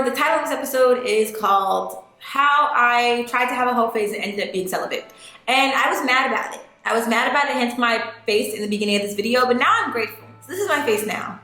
the title of this episode is called How I Tried to Have a Whole Face and Ended Up Being Celibate. And I was mad about it. Hence my face in the beginning of this video, but now I'm grateful. So this is my face now.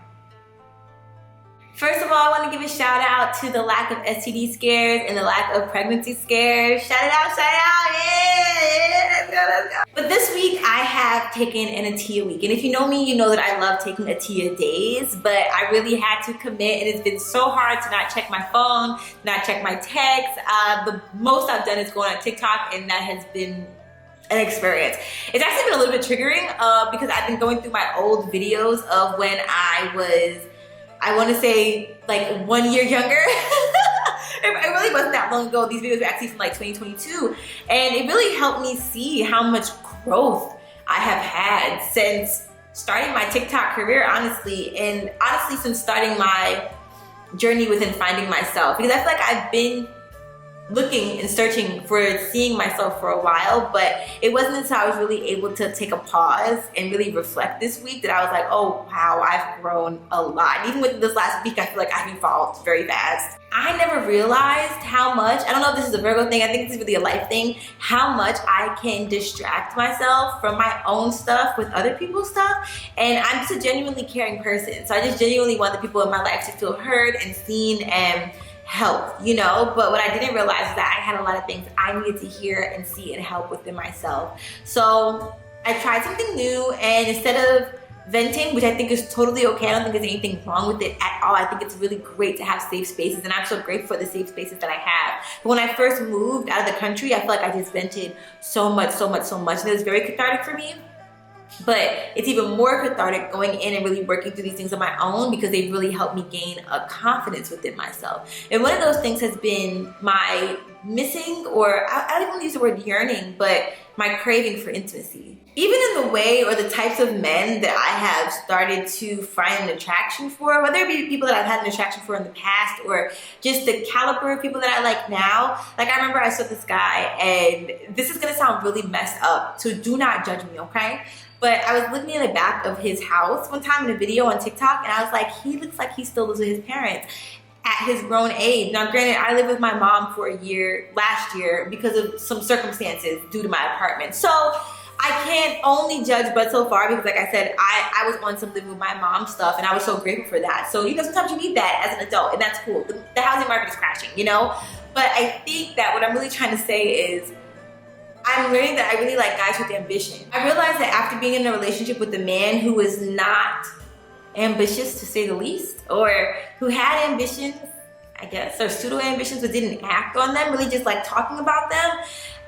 First of all, I want to give a shout out to the lack of STD scares and the lack of pregnancy scares. Shout it out, yeah, let's go. But this week I have taken an Atia week. And if you know me, you know that I love taking Atia days, but I really had to commit, and it's been so hard to not check my phone, not check my texts. The most I've done is going on TikTok, and that has been an experience. It's actually been a little bit triggering because I've been going through my old videos of when I want to say like 1 year younger. It really wasn't that long ago. These videos were actually from like 2022. And it really helped me see how much growth I have had since starting my TikTok career, honestly. And honestly, since starting my journey within finding myself. Because I feel like I've been looking and searching for seeing myself for a while, but it wasn't until I was really able to take a pause and really reflect this week that I was like, oh wow, I've grown a lot. Even with this last week, I feel like I've evolved very fast. I never realized how much, I don't know if this is a Virgo thing, I think this is really a life thing, how much I can distract myself from my own stuff with other people's stuff. And I'm just a genuinely caring person. So I just genuinely want the people in my life to feel heard and seen and help, you know? But what I didn't realize is that I had a lot of things I needed to hear and see and help within myself. So I tried something new, and instead of venting, which I think is totally okay, I don't think there's anything wrong with it at all. I think it's really great to have safe spaces, and I'm so grateful for the safe spaces that I have. But when I first moved out of the country, I feel like I just vented so much, and it was very cathartic for me. But it's even more cathartic going in and really working through these things on my own, because they really helped me gain a confidence within myself. And one of those things has been my missing, or I don't even use the word yearning, but my craving for intimacy. Even in the way or the types of men that I have started to find an attraction for, whether it be people that I've had an attraction for in the past or just the caliber of people that I like now. Like I remember I saw this guy, and this is gonna sound really messed up, so do not judge me, okay? But I was looking at the back of his house one time in a video on TikTok, and I was like, he looks like he still lives with his parents at his grown age. Now, granted, I lived with my mom for a year last year because of some circumstances due to my apartment. So I can't only judge but so far, because like I said, I was on something with my mom's stuff, and I was so grateful for that. So, you know, sometimes you need that as an adult, and that's cool. The housing market is crashing, you know? But I think that what I'm really trying to say is, I'm learning that I really like guys with ambition. I realized that after being in a relationship with a man who was not ambitious, to say the least, or who had ambitions, I guess, or pseudo ambitions, but didn't act on them, really just like talking about them,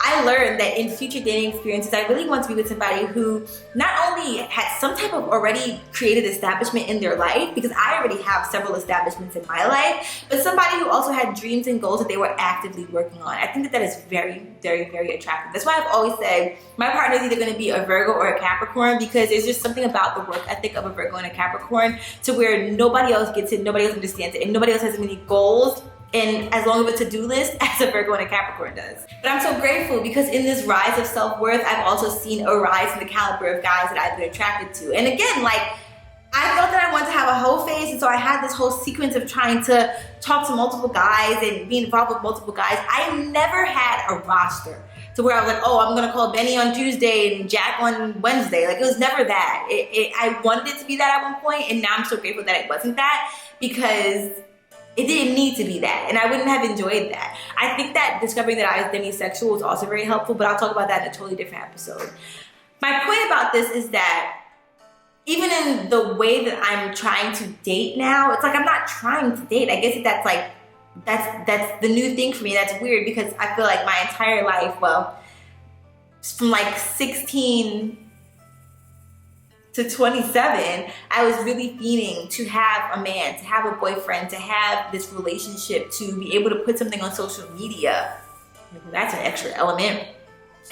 I learned that in future dating experiences, I really want to be with somebody who not only had some type of already created establishment in their life, because I already have several establishments in my life, but somebody who also had dreams and goals that they were actively working on. I think that that is very, very, very attractive. That's why I've always said my partner is either going to be a Virgo or a Capricorn, because there's just something about the work ethic of a Virgo and a Capricorn to where nobody else gets it, nobody else understands it, and nobody else has as many goals and as long of a to-do list as a Virgo and a Capricorn does. But I'm so grateful, because in this rise of self-worth, I've also seen a rise in the caliber of guys that I've been attracted to. And again, like, I felt that I wanted to have a whole face, and so I had this whole sequence of trying to talk to multiple guys and be involved with multiple guys. I never had a roster to where I was like, oh, I'm gonna call Benny on Tuesday and Jack on Wednesday. Like, it was never that. I wanted it to be that at one point, and now I'm so grateful that it wasn't that, because it didn't need to be that, and I wouldn't have enjoyed that. I think that discovering that I was demisexual was also very helpful, but I'll talk about that in a totally different episode. My point about this is that even in the way that I'm trying to date now, it's like I'm not trying to date. I guess that's like, that's the new thing for me. That's weird, because I feel like my entire life, well, from like 16 to 27, I was really fiending to have a man, to have a boyfriend, to have this relationship, to be able to put something on social media. That's an extra element.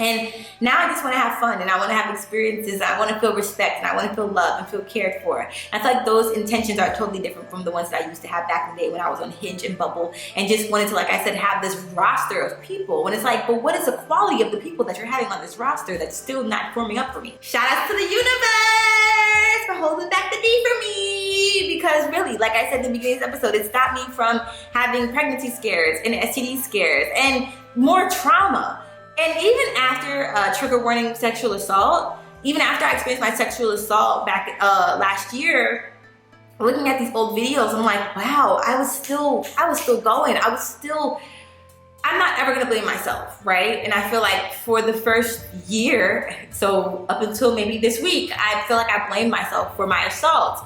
And now I just want to have fun, and I want to have experiences. I want to feel respect, and I want to feel love and feel cared for. And I feel like those intentions are totally different from the ones that I used to have back in the day when I was on Hinge and Bumble and just wanted to, like I said, have this roster of people. When it's like, but what is the quality of the people that you're having on this roster that's still not forming up for me? Shout out to the universe for holding back the D for me, because really, like I said in the beginning of this episode, it stopped me from having pregnancy scares and STD scares and more trauma. And even after trigger warning sexual assault, even after I experienced my sexual assault back last year, looking at these old videos, I'm like, wow, I was still going. I'm not ever gonna blame myself, right? And I feel like for the first year, so up until maybe this week, I feel like I blamed myself for my assault.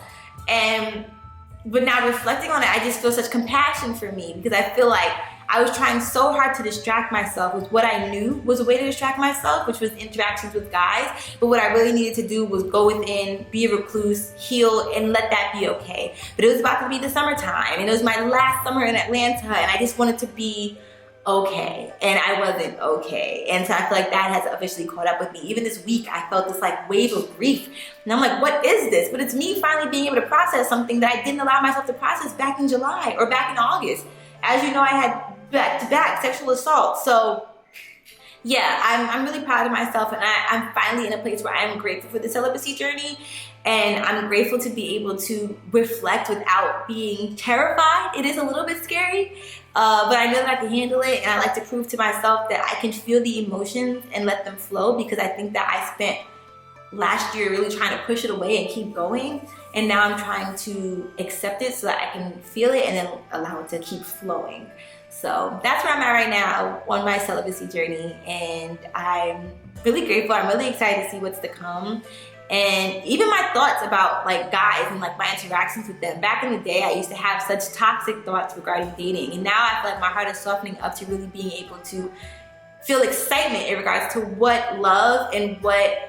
But now reflecting on it, I just feel such compassion for me, because I feel like I was trying so hard to distract myself with what I knew was a way to distract myself, which was interactions with guys. But what I really needed to do was go within, be a recluse, heal, and let that be okay. But it was about to be the summertime, and it was my last summer in Atlanta, and I just wanted to be okay, and I wasn't okay. And so I feel like that has officially caught up with me. Even this week, I felt this like wave of grief, and I'm like, what is this? But it's me finally being able to process something that I didn't allow myself to process back in July or back in August. As you know, I had back-to-back sexual assault. So yeah, I'm really proud of myself, and I'm finally in a place where I'm grateful for the celibacy journey, and I'm grateful to be able to reflect without being terrified. It is a little bit scary, but I know that I can handle it, and I like to prove to myself that I can feel the emotions and let them flow, because I think that I spent last year really trying to push it away and keep going, and now I'm trying to accept it so that I can feel it and then allow it to keep flowing. So that's where I'm at right now on my celibacy journey, and I'm really grateful. I'm really excited to see what's to come. And even my thoughts about like guys and like my interactions with them. Back in the day, I used to have such toxic thoughts regarding dating, and now I feel like my heart is softening up to really being able to feel excitement in regards to what love and what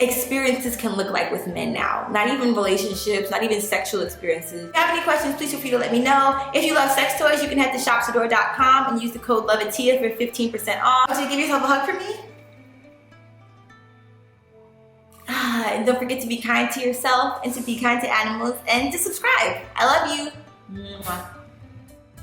experiences can look like with men now. Not even relationships, not even sexual experiences. If you have any questions, please feel free to let me know. If you love sex toys, you can head to shopsador.com and use the code LOVEITIA for 15% off. So give yourself a hug for me. And don't forget to be kind to yourself and to be kind to animals and to subscribe. I love you. Mwah.